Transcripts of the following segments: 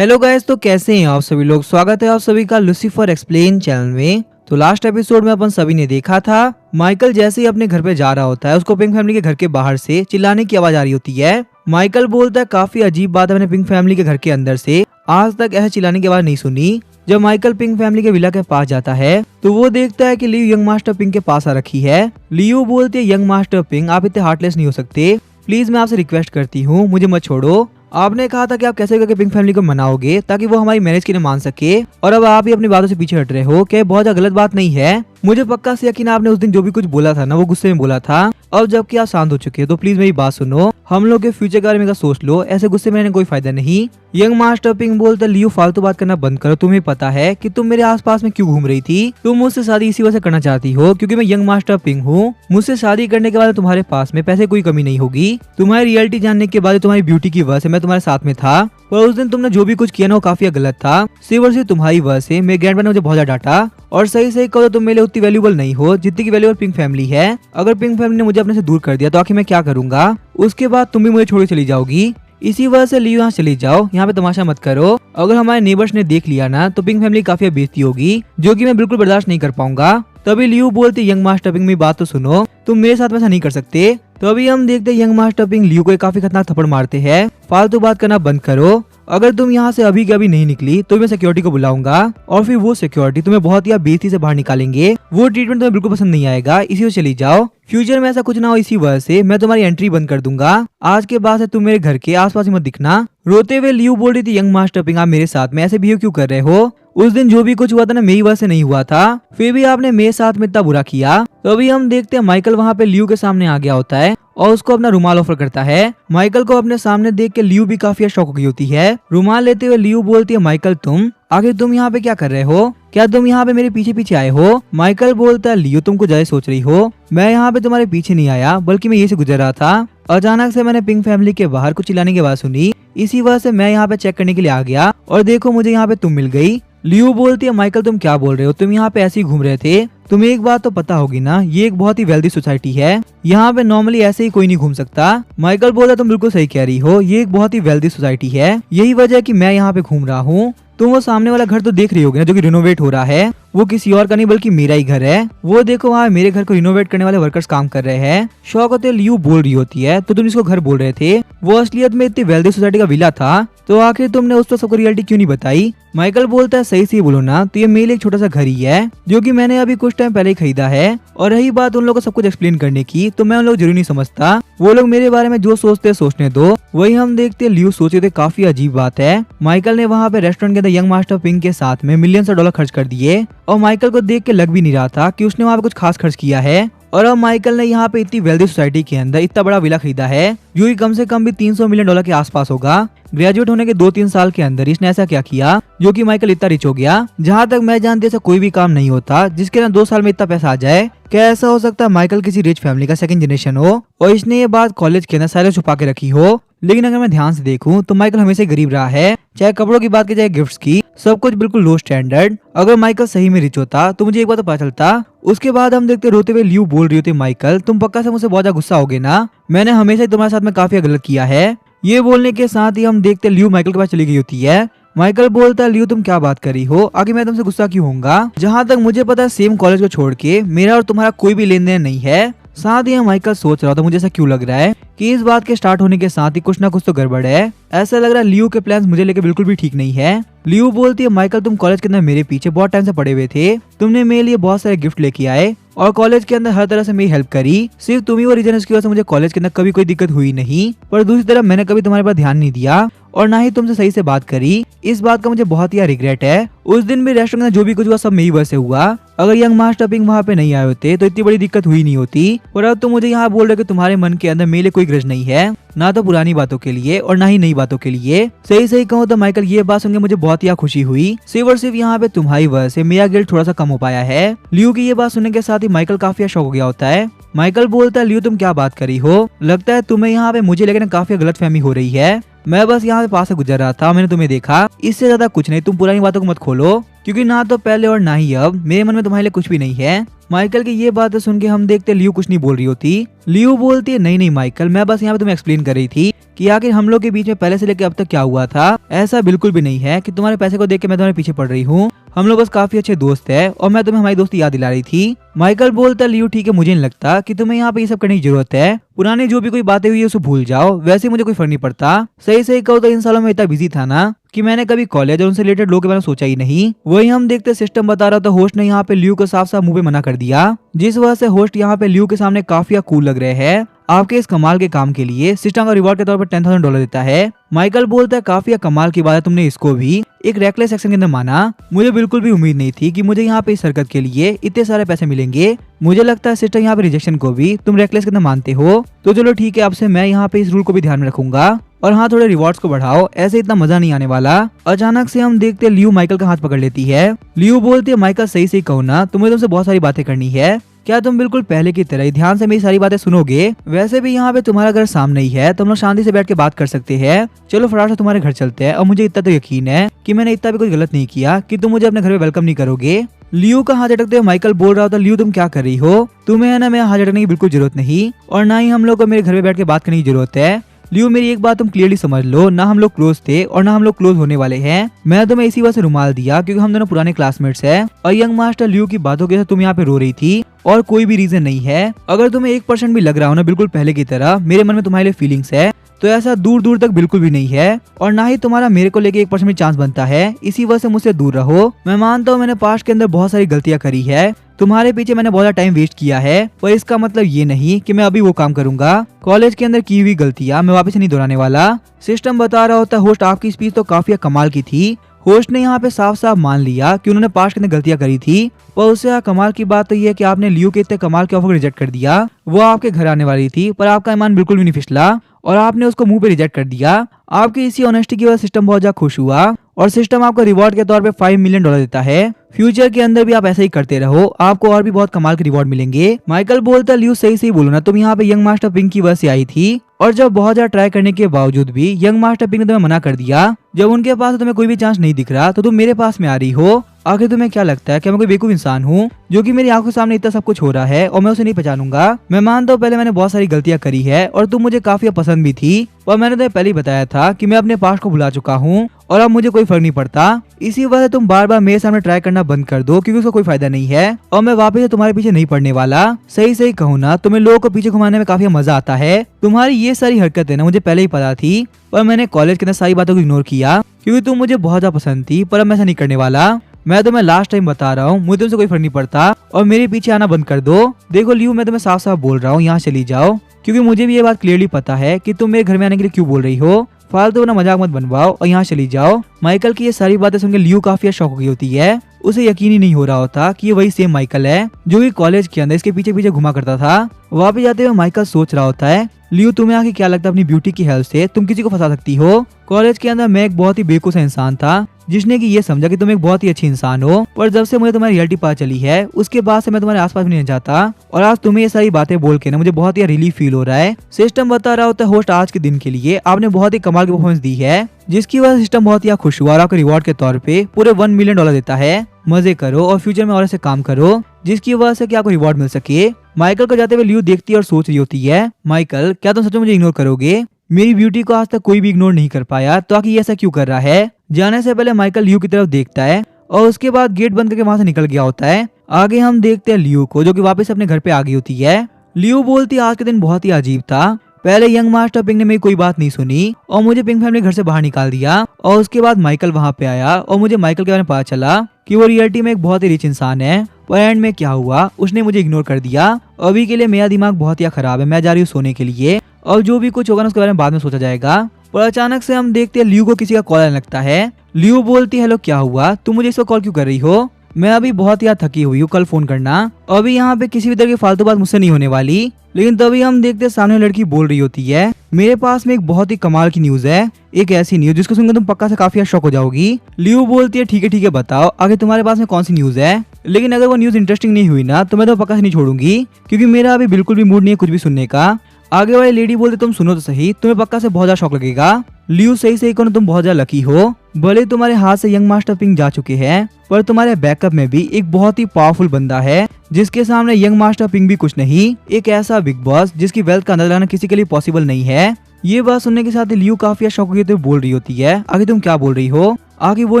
Hello guys, तो कैसे हैं आप सभी लोग। स्वागत है आप सभी का लूसीफर एक्सप्लेन चैनल में। तो लास्ट एपिसोड में अपन सभी ने देखा था, माइकल जैसे ही अपने घर पे जा रहा होता है, उसको पिंक फैमिली के घर के बाहर से चिल्लाने की आवाज आ रही होती है। माइकल बोलता है काफी अजीब बात है, मैंने पिंक फैमिली के घर के अंदर से आज तक ऐसे चिल्लाने की आवाज नहीं सुनी। जब माइकल पिंक फैमिली के विला के पास जाता है तो वो देखता है कि लियो यंग मास्टर पिंक के पास आ रखी है। लियो बोलते है, यंग मास्टर पिंक आप इतने हार्टलेस नहीं हो सकते, प्लीज मैं आपसे रिक्वेस्ट करती हूँ, मुझे मत छोड़ो। आपने कहा था कि आप कैसे करके पिंक फैमिली को मनाओगे ताकि वो हमारी मैरिज के लिए मान सके, और अब आप ही अपनी बातों से पीछे हट रहे हो। क्या ये बहुत ज्यादा गलत बात नहीं है? मुझे पक्का से यकीन आपने उस दिन जो भी कुछ बोला था ना, वो गुस्से में बोला था। अब जबकि आप शांत हो चुके हो तो प्लीज मेरी बात सुनो, हम लोग के फ्यूचर के बारे में सोच लो, ऐसे गुस्से में रहने कोई फायदा नहीं। यंग मास्टर पिंक बोलता, लियो फालतू बात करना बंद करो, तुम्हें पता है कि तुम मेरे आसपास में क्यों घूम रही थी? तुम मुझसे शादी इसी वजह से करना चाहती हो क्योंकि मैं यंग मास्टर पिंक हूँ। मुझसे शादी करने के बाद तुम्हारे पास में पैसे कोई कमी नहीं होगी। तुम्हारी रियलिटी जानने के बाद तुम्हारी ब्यूटी की वजह से मैं तुम्हारे साथ में था, पर उस दिन तुमने जो भी कुछ किया ना वो काफी गलत था। सिर्फ और सिर्फ तुम्हारी वजह से मेरे ग्रैंडपा ने मुझे बहुत ज्यादा डांटा, और सही सही कहो तो तुम मेरे लिए उतनी वैल्यूबल नहीं हो जितनी की वैल्यूबल पिंक फैमिली है। अगर पिंक फैमिली ने मुझे अपने से दूर कर दिया तो आखिर मैं क्या करूंगा? उसके बाद तुम भी मुझे छोड़ के चली जाओगी। इसी वजह से लियो यहाँ चली जाओ, यहाँ पे तमाशा मत करो। अगर हमारे नेबर्स ने देख लिया ना तो पिंक फैमिली काफी बेइज्जती होगी, जो कि मैं बिल्कुल बर्दाश्त नहीं कर पाऊंगा। तभी लियो बोलते, यंग मास्टर पिंक मेरी बात तो सुनो, तुम मेरे साथ ऐसा नहीं कर सकते। तो अभी हम देखते यंग मास्टर पिंक लियो को काफी खतरनाक थप्पड़ मारते हैं। फालतू बात करना बंद करो, अगर तुम यहाँ से अभी के अभी नहीं निकली तो मैं सिक्योरिटी को बुलाऊंगा, और फिर वो सिक्योरिटी तुम्हें बहुत ही बेइज्जती से बाहर निकालेंगे। वो ट्रीटमेंट तुम्हें बिल्कुल पसंद नहीं आएगा, इसी से चली जाओ। फ्यूचर में ऐसा कुछ ना हो, इसी वजह से मैं तुम्हारी एंट्री बंद कर दूंगा। आज के बाद से तुम मेरे घर के आसपास मत दिखना। रोते हुए लियो बोल रही थी, यंग मास्टर पिंक आप मेरे साथ में ऐसे बिहेव क्यों कर रहे हो? उस दिन जो भी कुछ हुआ था ना मेरी वजह से नहीं हुआ था, फिर भी आपने मेरे साथ में इतना बुरा किया। तो अभी हम देखते हैं माइकल वहाँ पे लियो के सामने आ गया होता है और उसको अपना रुमाल ऑफर करता है। माइकल को अपने सामने देख के लियो भी काफी शॉक हो गई होती है। रुमाल लेते हुए लियो बोलती है, माइकल तुम यहाँ पे क्या कर रहे हो? क्या तुम यहाँ पे मेरे पीछे पीछे आए हो? माइकल बोलता है, लियो तुम कुछ ज्यादा सोच रही हो, मैं यहाँ पे तुम्हारे पीछे नहीं आया, बल्कि मैं ये से गुजर रहा था। अचानक से मैंने पिंक फैमिली के बाहर कुछ चिल्लाने की आवाज सुनी, इसी वजह से मैं यहाँ पे चेक करने के लिए आ गया, और देखो मुझे यहाँ पे तुम मिल गई। लियो बोलती है, माइकल तुम क्या बोल रहे हो? तुम यहाँ पे ऐसे ही घूम रहे थे। तुम्हें एक बात तो पता होगी ना, ये एक बहुत ही वेल्दी सोसाइटी है, यहाँ पे नॉर्मली ऐसे ही कोई नहीं घूम सकता। माइकल बोला, तुम बिल्कुल सही कह रही हो, ये एक बहुत ही वेल्दी सोसाइटी है, यही वजह है कि मैं यहाँ पे घूम रहा हूँ। तुम वो सामने वाला घर तो देख रही होगी ना, जो कि रिनोवेट हो रहा है, वो किसी और का नहीं बल्कि मेरा ही घर है। वो देखो वहाँ मेरे घर को रिनोवेट करने वाले वर्कर्स काम कर रहे हैं। शौक होते लियो बोल रही होती है, तो तुम इसको घर बोल रहे थे, वो असलियत में इतनी वेल्दी सोसाइटी का विला था, तो आखिर तुमने उस पर सबको रियलिटी क्यों नहीं बताई? माइकल बोलता है, सही से बोलो ना, तो ये मेरे लिए एक छोटा सा घर ही है, जो कि मैंने अभी कुछ टाइम पहले ही खरीदा है। और रही बात उन लोगों को सब कुछ एक्सप्लेन करने की, तो मैं उन लोग जरूरी नहीं समझता, वो लोग मेरे बारे में जो सोचते हैं सोचने दो। वही हम देखते लियो सोचे थे, काफी अजीब बात है, माइकल ने वहाँ पे रेस्टोरेंट के अंदर यंग मास्टर पिंक के साथ में मिलियंस ऑफ डॉलर खर्च कर दिए, और माइकल को देख के लग भी नहीं रहा था कि उसने वहाँ पे कुछ खास खर्च किया है। और अब माइकल ने यहाँ पे इतनी वेल्दी सोसाइटी के अंदर इतना बड़ा विला खरीदा है, जो कि कम से कम भी 300 मिलियन डॉलर के आसपास होगा। ग्रेजुएट होने के 2-3 साल के अंदर इसने ऐसा क्या किया जो कि माइकल इतना रिच हो गया? जहाँ तक मैं जानती ऐसा कोई भी काम नहीं होता जिसके ना 2 साल में इतना पैसा आ जाए। क्या ऐसा हो सकता है माइकल किसी रिच फैमिली का सेकंड जनरेशन हो और इसने ये बात कॉलेज के अंदर सारे छुपा के रखी हो? लेकिन अगर मैं ध्यान से देखूं तो माइकल हमेशा गरीब रहा है, चाहे कपड़ों की बात की चाहे गिफ्ट्स की, सब कुछ बिल्कुल लो स्टैंडर्ड। अगर माइकल सही में रिच होता तो मुझे एक बात तो पता चलता। उसके बाद हम देखते रोते हुए लियो बोल रही होती, माइकल तुम पक्का से मुझसे बहुत ज्यादा गुस्सा होगे ना, मैंने हमेशा ही तुम्हारे साथ में काफी गलत किया है। ये बोलने के साथ ही हम देखते लियो माइकल के पास चली गई होती है। माइकल बोलता है, लियो तुम क्या बात कर रही हो, आगे मैं तुमसे गुस्सा क्यों होऊंगा? जहाँ तक मुझे पता है सेम कॉलेज को छोड़ के मेरा और तुम्हारा कोई भी लेन देन नहीं है। साथ ही माइकल सोच रहा था, मुझे ऐसा क्यों लग रहा है कि इस बात के स्टार्ट होने के साथ ही कुछ ना कुछ तो गड़बड़ है। ऐसा लग रहा है लियो के प्लान्स मुझे लेके बिल्कुल भी ठीक नहीं है। लियो बोलती है, माइकल तुम कॉलेज के अंदर मेरे पीछे बहुत टाइम से पड़े हुए थे, तुमने मेरे लिए बहुत सारे गिफ्ट लेके आए और कॉलेज के अंदर हर तरह से मेरी हेल्प करी, सिर्फ तुम ही वो रीजन इसकी वजह से मुझे कॉलेज के अंदर कभी कोई दिक्कत हुई नहीं। पर दूसरी तरफ मैंने कभी तुम्हारे पास ध्यान नहीं दिया और ना ही तुमसे सही से बात करी, इस बात का मुझे बहुत ही रिग्रेट है। उस दिन भी रेस्टोरेंट में जो भी कुछ हुआ सब मेरी वजह से हुआ, अगर यंग मास्टर पिंक वहाँ पे नहीं आए होते तो इतनी बड़ी दिक्कत हुई नहीं होती। और अब तुम मुझे यहाँ बोल रहे हो कि तुम्हारे मन के अंदर मेरे लिए कोई ग्रज नहीं है, ना तो पुरानी बातों के लिए और ना ही नई बातों के लिए। सही सही कहूँ तो माइकल ये बात सुनकर मुझे बहुत ही खुशी हुई, सिर्फ और सिर्फ यहाँ पे तुम्हारी वजह से मेरा गिल्ट थोड़ा सा कम हो पाया है। लियो की ये बात सुनने के साथ ही माइकल काफी शॉक हो गया होता है। माइकल बोलता है, लियो तुम क्या बात करी हो, लगता है तुम्हें यहाँ पे मुझे लेकर काफी गलतफहमी हो रही है, मैं बस यहाँ पे पास से गुजर रहा था, मैंने तुम्हें देखा, इससे ज्यादा कुछ नहीं, तुम पुरानी बातों को मत खोलो। क्योंकि ना तो पहले और ना ही अब मेरे मन में तुम्हारे लिए कुछ भी नहीं है। माइकल की ये बातें सुन के हम देखते लियो कुछ नहीं बोल रही होती। लियो बोलती है नहीं नहीं माइकल, मैं बस यहाँ पे तुम्हें एक्सप्लेन कर रही थी कि आखिर हम लोग के बीच में पहले से लेकर अब तक क्या हुआ था। ऐसा बिल्कुल भी नहीं है कि तुम्हारे पैसे को देख के मैं तुम्हारे पीछे पड़ रही हूँ। हम लोग बस काफी अच्छे दोस्त है और मैं तुम्हें हमारी दोस्ती याद दिला रही थी। माइकल बोलता लियो ठीक है, मुझे नहीं लगता कि तुम्हें यहाँ पे ये सब करने की जरूरत है। पुरानी जो भी कोई बातें हुई है उसे भूल जाओ, वैसे मुझे कोई फर्क नहीं पड़ता। सही सही कहो तो इन सालों में इतना बिजी था ना कि मैंने कभी कॉलेज और उनसे रिलेटेड लोगों के बारे में सोचा ही नहीं। वही हम देखते सिस्टम बता रहा था होस्ट ने यहाँ पे लियो को साफ साफ मुंह पे मना कर दिया, जिस वजह से होस्ट यहाँ पे लियो के सामने काफी कूल लग रहे हैं। आपके इस कमाल के काम के लिए सिस्टम का रिवॉर्ड के तौर पर $10,000 देता है। माइकल बोलता है काफी कमाल की बात है, तुमने इसको भी एक रेकलेस एक्शन के अंदर माना। मुझे बिल्कुल भी उम्मीद नहीं थी कि मुझे यहाँ पे इस हरकत के लिए इतने सारे पैसे मिलेंगे। मुझे लगता है सिस्टम यहाँ पे रिजेक्शन को भी तुम रेकलेस के अंदर मानते हो, तो चलो ठीक है, अब से मैं यहाँ पे इस रूल को भी ध्यान में रखूंगा। और हाँ, थोड़े रिवॉर्ड्स को बढ़ाओ, ऐसे इतना मजा नहीं आने वाला। अचानक से हम देखते लियो माइकल का हाथ पकड़ लेती है। लियो बोलती है माइकल सही सही कहो ना, तुम्हें तुमसे बहुत सारी बातें करनी है। क्या तुम बिल्कुल पहले की तरह ही ध्यान से मेरी सारी बातें सुनोगे? वैसे भी यहाँ पे तुम्हारा घर सामने ही है, तुम लोग शांति से बैठ के बात कर सकते हैं। चलो फटाफट से तुम्हारे घर चलते हैं। और मुझे इतना तो यकीन है कि मैंने इतना भी कुछ गलत नहीं किया कि तुम मुझे अपने घर में वेलकम नहीं करोगे। लियो का हाथ झटकते हुए माइकल बोल रहा था लियो तुम क्या कर रही हो? तुम्हें है ना मेरा हाथ झटकने की बिल्कुल जरूरत नहीं, और ना ही हम लोग को मेरे घर में बैठ के बात करने की जरूरत है। लियो मेरी एक बात तुम क्लियरली समझ लो, ना हम लोग क्लोज थे और ना हम लोग क्लोज होने वाले हैं। मैं तुम्हें इसी वजह से रुमाल दिया क्योंकि हम दोनों पुराने क्लासमेट्स हैं। और यंग मास्टर लियो की बातों के साथ तुम यहाँ पे रो रही थी और कोई भी रीजन नहीं है। अगर तुम्हें 1% भी लग रहा हो ना बिल्कुल पहले की तरह मेरे मन में तुम्हारे लिए फीलिंग्स है, तो ऐसा दूर दूर तक बिल्कुल भी नहीं है। और ना ही तुम्हारा मेरे को लेके 1% भी चांस बनता है। इसी वजह से मुझसे दूर रहो। मैं मानता हूँ मैंने पास्ट के अंदर बहुत सारी गलतियां करी है, तुम्हारे पीछे मैंने बहुत टाइम वेस्ट किया है, पर इसका मतलब ये नहीं कि मैं अभी वो काम करूंगा। कॉलेज के अंदर की हुई गलतियां मैं वापस नहीं दोहराने वाला। सिस्टम बता रहा होता होस्ट आपकी स्पीच तो काफी कमाल की थी। होस्ट ने यहाँ पे साफ साफ मान लिया कि उन्होंने पास्ट के अंदर गलतियां करी थी, पर उससे कमाल की बात तो ये है कि आपने लियो के इतने कमाल के ऑफर को रिजेक्ट कर दिया। वो आपके घर आने वाली थी पर आपका ईमान बिल्कुल भी नहीं फिसला और आपने उसको मुंह पे रिजेक्ट कर दिया। आपकी इसी ऑनेस्टी की वजह सिस्टम बहुत ज्यादा खुश हुआ और सिस्टम आपको रिवॉर्ड के तौर पे $5 मिलियन देता है। फ्यूचर के अंदर भी आप ऐसा ही करते रहो, आपको और भी बहुत कमाल के रिवॉर्ड मिलेंगे। माइकल बोलता लियो सही सही बोलो ना, तुम यहाँ पे यंग मास्टर पिंक की वजह से आई थी और जब बहुत ज्यादा ट्राई करने के बावजूद भी यंग मास्टर पिंक ने तुम्हें मना कर दिया। जब उनके पास तुम्हें कोई भी चांस नहीं दिख रहा तो तुम मेरे पास में आ रही हो। आखिर तुम्हें क्या लगता है कि मैं कोई बेवकूफ इंसान हूँ जो कि मेरी आंखों के सामने इतना सब कुछ हो रहा है और मैं उसे नहीं पहचानूंगा? मैं मानता हूँ पहले मैंने बहुत सारी गलतियां करी है और तुम मुझे काफी पसंद भी थी, पर मैंने तुम्हें पहले ही बताया था कि मैं अपने पास्ट को भुला चुका हूँ और अब मुझे कोई फर्क नहीं पड़ता। इसी वजह से तुम बार बार मेरे सामने ट्राई करना बंद कर दो क्योंकि उसका कोई फायदा नहीं है और मैं वापस तुम्हारे पीछे नहीं पड़ने वाला। सही सही कहूँ ना, तुम्हें लोगों को पीछे घुमाने में काफी मजा आता है। तुम्हारी ये सारी हरकतें ना मुझे पहले ही पता थी, पर मैंने कॉलेज के अंदर सारी बातों को इग्नोर किया क्योंकि तुम मुझे बहुत ज्यादा पसंद थी। पर अब मैं ऐसा नहीं करने वाला। मैं तुम्हें लास्ट टाइम बता रहा हूँ, मुझे तुमसे कोई फर्क नहीं पड़ता और मेरे पीछे आना बंद कर दो। देखो लियो, मैं तुम्हें साफ साफ बोल रहा हूँ यहाँ चली जाओ, क्योंकि मुझे भी ये बात क्लियरली पता है कि तुम मेरे घर में आने के लिए क्यों बोल रही हो। फालतू ना मजाक मत बनवाओ और यहाँ चली जाओ। माइकल की ये सारी बातें सुनकर लियो काफी शॉक हो गई होती है। उसे यकीन ही नहीं हो रहा होता कि ये वही सेम माइकल है जो कि कॉलेज के अंदर इसके पीछे पीछे घुमा करता था। वापस जाते हुए माइकल सोच रहा होता है लियो, तुम्हें आखिर क्या लगता है अपनी ब्यूटी की हेल्प से तुम किसी को फंसा सकती हो? कॉलेज के अंदर मैं एक बहुत ही बेवकूफ इंसान था जिसने कि ये समझा कि तुम एक बहुत ही अच्छी इंसान हो, पर जब से मुझे तुम्हारी रियलिटी पता चली है उसके बाद से मैं तुम्हारे आसपास भी नहीं जाता और आज तुम्हें ये सारी बातें बोल के ना मुझे बहुत ही रिलीफ फील हो रहा है। सिस्टम बता रहा होता है होस्ट आज के दिन के लिए आपने बहुत ही कमाल की परफॉर्मेंस दी है, जिसकी वजह से सिस्टम बहुत ही खुश हुआ और आपको रिवॉर्ड के तौर पे पूरे $1 मिलियन देता है। मजे करो और फ्यूचर में और ऐसे काम करो जिसकी वजह से आपको रिवॉर्ड मिल सके। माइकल को जाते हुए लियो देखती है और सोच रही होती है माइकल, क्या तुम सच में मुझे इग्नोर करोगे? मेरी ब्यूटी को आज तक कोई भी इग्नोर नहीं कर पाया, तो आखिर ये ऐसा क्यों कर रहा है? जाने से पहले माइकल लियो की तरफ देखता है और उसके बाद गेट बंद करके वहां से निकल गया होता है। आगे हम देखते हैं लियो को जो कि वापस अपने घर पे आ गई होती है। लियो बोलती है आज के दिन बहुत ही अजीब था। पहले यंग मास्टर पिंक ने मेरी कोई बात नहीं सुनी और मुझे पिंक फैमिली घर से बाहर निकाल दिया, और उसके बाद माइकल वहां पे आया और मुझे माइकल के बारे में पता चला कि वो रियलिटी में एक बहुत ही रिच इंसान है। पर एंड में क्या हुआ, उसने मुझे इग्नोर कर दिया। अभी के लिए मेरा दिमाग बहुत ही खराब है, मैं जा रही हूँ सोने के लिए और जो भी कुछ होगा ना उसके बारे में बाद में सोचा जाएगा। पर अचानक से हम देखते हैं लियो को किसी का कॉल आने लगता है। लियो बोलती है हेलो क्या हुआ, तुम मुझे इस वक्त कॉल क्यों कर रही हो? मैं अभी बहुत ही थकी हुई हूँ, कल फोन करना। अभी यहाँ पे किसी भी तरह की फालतू बात मुझसे नहीं होने वाली। लेकिन तभी हम देखते हैं सामने लड़की बोल रही होती है मेरे पास में एक बहुत ही कमाल की न्यूज है, एक ऐसी न्यूज जिसको सुनकर तुम पक्का से काफी शॉक हो जाओगी। लियो बोलती है ठीक है बताओ आगे तुम्हारे पास में कौन सी न्यूज है, लेकिन अगर वो न्यूज इंटरेस्टिंग नहीं हुई ना तो मैं तो पक्का से नहीं छोड़ूंगी, क्योंकि मेरा अभी बिल्कुल भी मूड नहीं है कुछ भी सुनने का। आगे वाली लेडी बोलते तुम सुनो तो सही, तुम्हें पक्का से बहुत ज्यादा शौक लगेगा। लियो सही सही कहो, तुम बहुत ज्यादा लकी हो। भले तुम्हारे हाथ से यंग मास्टर पिंक जा चुके हैं, पर तुम्हारे बैकअप में भी एक बहुत ही पावरफुल बंदा है जिसके सामने यंग मास्टर पिंक भी कुछ नहीं। एक ऐसा बिग बॉस जिसकी वेल्थ का अंदाजा लगाना किसी के लिए पॉसिबल नहीं है। ये बात सुनने के साथ लियो काफी शौक होती बोल रही होती है, आगे तुम क्या बोल रही हो, आगे वो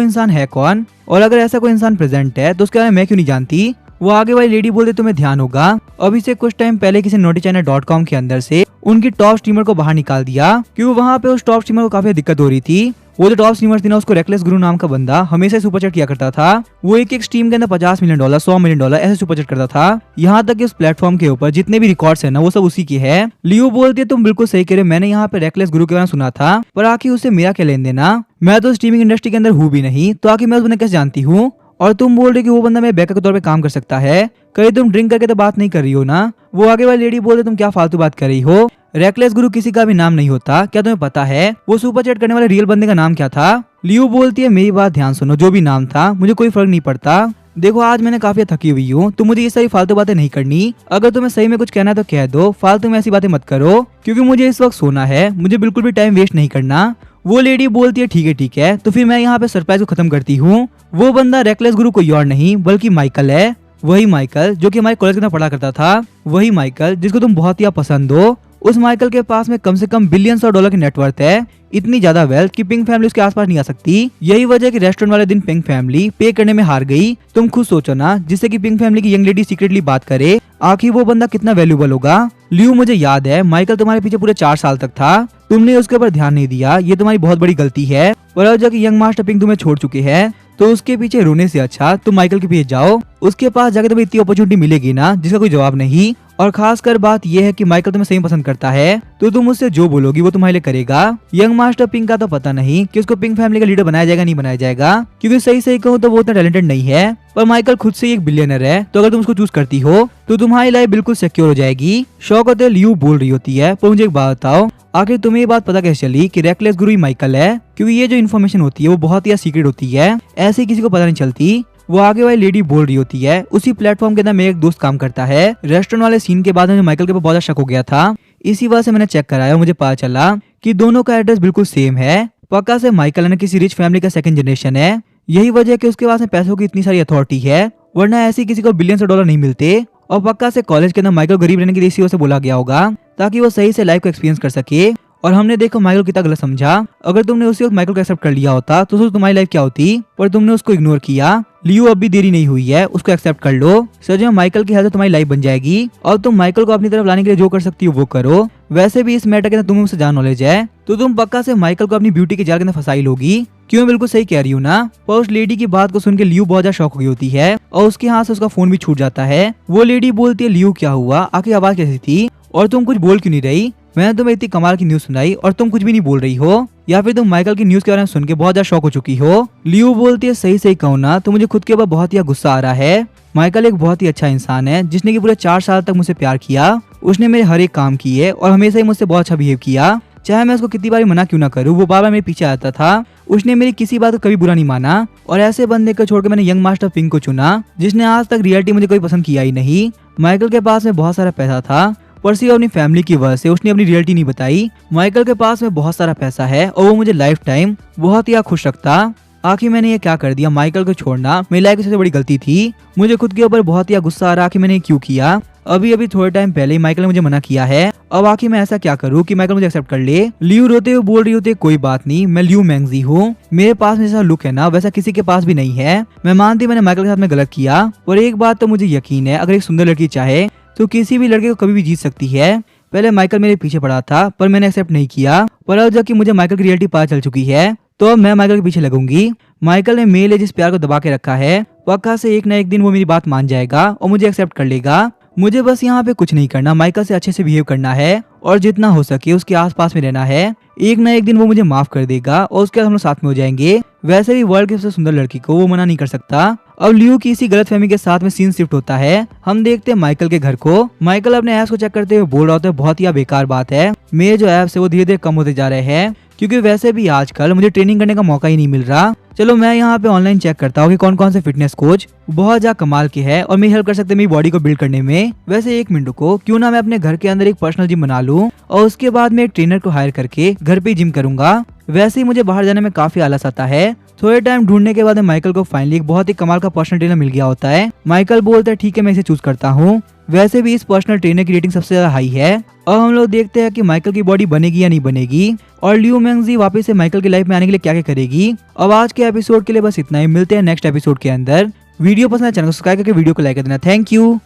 इंसान है कौन, और अगर ऐसा कोई इंसान प्रेजेंट है तो उसके बारे में मैं क्यों नहीं जानती। वो आगे वाली लेडी बोलते तुम्हें ध्यान होगा, अभी से कुछ टाइम पहले किसी naughtychina.com के अंदर से उनकी टॉप स्ट्रीमर को बाहर निकाल दिया, क्योंकि वहाँ पे उस टॉप स्ट्रीमर को काफी दिक्कत हो रही थी। वो जो टॉप स्ट्रीमर थी ना, उसको रेकलेस गुरु नाम का बंदा हमेशा सुपर चैट किया करता था। वो एक स्ट्रीम के अंदर $50 मिलियन, $100 मिलियन ऐसे सुपर चैट करता था। यहाँ तक कि उस प्लेटफॉर्म के ऊपर जितने भी रिकॉर्ड्स है ना, वो सब उसी के है। लियो बोलती है तुम बिल्कुल सही कह रहे हो, मैंने यहाँ पे रेकलेस गुरु के बारे में सुना था, पर आखिर उससे मेरा क्या लेन देना, मैं तो स्ट्रीमिंग इंडस्ट्री के अंदर हूँ भी नहीं, तो आखिर मैं उस बंदे कैसे जानती हूँ। और तुम बोल रहे कि वो बंदा मेरे बैकअप के तौर पे काम कर सकता है, कहीं तुम ड्रिंक करके तो बात नहीं कर रही हो ना। वो आगे वाली लेडी बोल रही तुम क्या फालतू बात कर रही हो, रेकलेस गुरु किसी का भी नाम नहीं होता, क्या तुम्हें पता है वो सुपर चैट करने वाले रियल बंदे का नाम क्या था। लियो बोलती है मेरी बात ध्यान सुनो, जो भी नाम था मुझे कोई फर्क नहीं पड़ता। देखो आज मैंने काफी थकी हुई हूँ, तो मुझे ये सारी फालतू बातें नहीं करनी। अगर तुम्हें सही में कुछ कहना है तो कह दो, फालतू में ऐसी बातें मत करो, क्योंकि मुझे इस वक्त सोना है, मुझे बिल्कुल भी टाइम वेस्ट नहीं करना। वो लेडी बोलती है ठीक है, तो फिर मैं यहाँ पे सरप्राइज को खत्म करती हूँ। वो बंदा रेकलेस गुरु कोई और नहीं बल्कि माइकल है, वही माइकल जो कि हमारे कॉलेज के अंदर पढ़ा करता था, वही माइकल जिसको तुम बहुत ही पसंद हो। उस माइकल के पास में कम से कम बिलियंस ऑफ डॉलर की नेटवर्थ है, इतनी ज्यादा वेल्थ कि पिंक फैमिली उसके आसपास नहीं आ सकती। यही वजह है कि रेस्टोरेंट वाले दिन पिंक फैमिली पे करने में हार गई। तुम खुद सोचो ना, जिससे कि पिंक फैमिली की यंग लेडी सीक्रेटली बात करे, आखिर वो बंदा कितना वैल्यूबल होगा। लियो मुझे याद है माइकल तुम्हारे पीछे पूरे 4 साल तक था, तुमने उसके ऊपर ध्यान नहीं दिया, ये तुम्हारी बहुत बड़ी गलती है। और अब जाके यंग मास्टर पिंक तुम्हें छोड़ चुके हैं, तो उसके पीछे रोने से अच्छा तुम माइकल के पीछे जाओ, उसके पास जाके तुम्हें इतनी अपॉर्चुनिटी मिलेगी ना जिसका कोई जवाब नहीं। और खासकर बात यह है कि माइकल तुम्हें सही पसंद करता है, तो तुम उससे जो बोलोगी वो तुम्हारे लिए करेगा। यंग मास्टर पिंक का तो पता नहीं कि उसको पिंक फैमिली का लीडर बनाया जाएगा नहीं बनाया जाएगा, क्योंकि सही सही कहूँ तो वो उतना टैलेंटेड नहीं है। पर माइकल खुद से एक बिलियनर है, तो अगर तुम उसको चूज करती हो तो तुम्हारी लाइफ बिल्कुल सिक्योर हो जाएगी। शौकत लियो बोल रही होती है, पर मुझे एक बात बताओ, आखिर तुम्हें ये बात पता कैसे चली कि रेकलेस गुरु ही माइकल है, क्योंकि ये जो इन्फॉर्मेशन होती है वो बहुत ही सीक्रेट होती है, ऐसे किसी को पता नहीं चलती। वो आगे वाली लेडी बोल रही होती है उसी प्लेटफॉर्म के अंदर मेरा एक दोस्त काम करता है। रेस्टोरेंट वाले सीन के बाद मुझे माइकल के ऊपर बहुत शक हो गया था, इसी वजह से मैंने चेक कराया और मुझे पता चला कि दोनों का एड्रेस बिल्कुल सेम है। पक्का से माइकल ने किसी रिच फैमिली का सेकंड जनरेशन है, यही वजह है कि उसके पास में पैसों की इतनी सारी अथॉरिटी है, वरना ऐसी किसी को बिलियंस ऑफ डॉलर नहीं मिलते। और पक्का से कॉलेज के अंदर माइकल गरीब रहने की इसी वजह से बोला गया होगा, ताकि वो सही से लाइफ को एक्सपीरियंस कर सके। और हमने देखो माइकल कितना गलत समझा, अगर तुमने उसी वक्त माइकल को एक्सेप्ट कर लिया होता तो सोचो तुम्हारी लाइफ क्या होती, पर तुमने उसको इग्नोर किया। लियो अब भी देरी नहीं हुई है, उसको एक्सेप्ट कर लो, सच में माइकल की हेल्प से तुम्हारी लाइफ बन जाएगी और तुम माइकल को अपनी तरफ लाने के लिए जो कर सकती हो वो करो। वैसे भी इस मैटर के अंदर तुम्हें मुझसे ज्यादा नॉलेज है, तो तुम पक्का से माइकल को अपनी ब्यूटी के जाल के अंदर फंसाई लोगी। क्यों, बिल्कुल सही कह रही हूँ ना। पर उस लेडी की बात को सुन के लियो बहुत ज्यादा शॉक हो गई होती है और उसके हाथ से उसका फोन भी छूट जाता है। वो लेडी बोलती है लियो क्या हुआ, आखिर आवाज कैसी थी और तुम कुछ बोल क्यों नहीं रही, मैंने तुम्हें इतनी कमाल की न्यूज सुनाई और तुम कुछ भी नहीं बोल रही हो, या फिर तुम माइकल की न्यूज के बारे में सुन के बहुत ज्यादा शॉक हो चुकी हो। लियो बोलती है सही सही कहूँ ना तो मुझे खुद के ऊपर बहुत ही गुस्सा आ रहा है। माइकल एक बहुत ही अच्छा इंसान है जिसने कि पूरे 4 साल तक मुझसे प्यार किया, उसने मेरे हर एक काम किए और हमेशा ही मुझसे बहुत अच्छा बिहेव किया। चाहे मैं उसको कितनी बार मना क्यों ना करूँ, वो बार बार मेरे पीछे आता था, उसने मेरी किसी बात को कभी बुरा नहीं माना। और ऐसे बंदे को छोड़कर मैंने यंग मास्टर पिंक को चुना, जिसने आज तक रियलिटी मुझे कोई पसंद किया ही नहीं। माइकल के पास में बहुत सारा पैसा था, पर सिर्फ अपनी फैमिली की वजह से उसने अपनी रियलिटी नहीं बताई। माइकल के पास में बहुत सारा पैसा है और वो मुझे लाइफ टाइम बहुत ही खुश रखता। आखिर मैंने ये क्या कर दिया, माइकल को छोड़ना मेरी लाइफ की सबसे बड़ी गलती थी। मुझे खुद के ऊपर बहुत ही गुस्सा आ रहा कि मैंने क्यों किया। अभी थोड़े टाइम पहले ही माइकल ने मुझे मना किया है, अब आखिर मैं ऐसा क्या करूँ कि माइकल मुझे एक्सेप्ट कर ले। लियो रोते हुए बोल रही होती है कोई बात नहीं, मैं लियो मैंगजी हूँ, मेरे पास में जैसा लुक है ना वैसा किसी के पास भी नहीं है। मैं मानती मैंने माइकल के साथ में गलत किया, पर एक बात तो मुझे यकीन है, अगर एक सुंदर लड़की चाहे तो किसी भी लड़के को कभी भी जीत सकती है। पहले माइकल मेरे पीछे पड़ा था पर मैंने एक्सेप्ट नहीं किया, पर अब जबकि मुझे माइकल की रियलिटी पता चल चुकी है तो अब मैं माइकल के पीछे लगूंगी। माइकल ने मेरे लिए जिस प्यार को दबा के रखा है, पक्का से एक ना एक दिन वो मेरी बात मान जाएगा और मुझे एक्सेप्ट कर लेगा। मुझे बस यहाँ पे कुछ नहीं करना, माइकल से अच्छे से बिहेव करना है और जितना हो सके उसके आसपास में रहना है। एक ना एक दिन वो मुझे माफ कर देगा और उसके बाद हम लोग साथ में हो जाएंगे। वैसे भी वर्ल्ड की सबसे सुंदर लड़की को वो मना नहीं कर सकता। अब लियो की इसी गलतफहमी के साथ में सीन शिफ्ट होता है। हम देखते हैं माइकल के घर को। माइकल अपने ऐप्स को चेक करते हुए बोल रहा होता है बहुत ही बेकार बात है, मेरे जो ऐप्स है वो धीरे धीरे कम होते जा रहे हैं, क्योंकि वैसे भी आजकल मुझे ट्रेनिंग करने का मौका ही नहीं मिल रहा। चलो मैं यहाँ पे ऑनलाइन चेक करता हूँ कि कौन कौन से फिटनेस कोच बहुत ज्यादा कमाल के हैं और मेरी हेल्प कर सकते हैं मेरी बॉडी को बिल्ड करने में। वैसे एक मिनट को क्यों ना मैं अपने घर के अंदर एक पर्सनल जिम बना लूं और उसके बाद मैं एक ट्रेनर को हायर करके घर पे जिम करूंगा। वैसे ही मुझे बाहर जाने में काफी आलस आता है। थोड़े टाइम ढूंढने के बाद माइकल को फाइनली एक बहुत ही कमाल का पर्सनल ट्रेनर मिल गया होता है। माइकल बोलता है ठीक है मैं इसे चूज करता हूँ। वैसे भी इस पर्सनल ट्रेनर की रेटिंग सबसे ज्यादा हाई है। और हम लोग देखते हैं कि माइकल की बॉडी बनेगी या नहीं बनेगी और लियू मेंगजी वापस से माइकल की लाइफ में आने के लिए क्या क्या करेगी। अब आज के एपिसोड के लिए बस इतना ही, मिलते हैं नेक्स्ट एपिसोड के अंदर। वीडियो पसंद है चैनल को सब्सक्राइब करके वीडियो को लाइक कर देना। Thank you.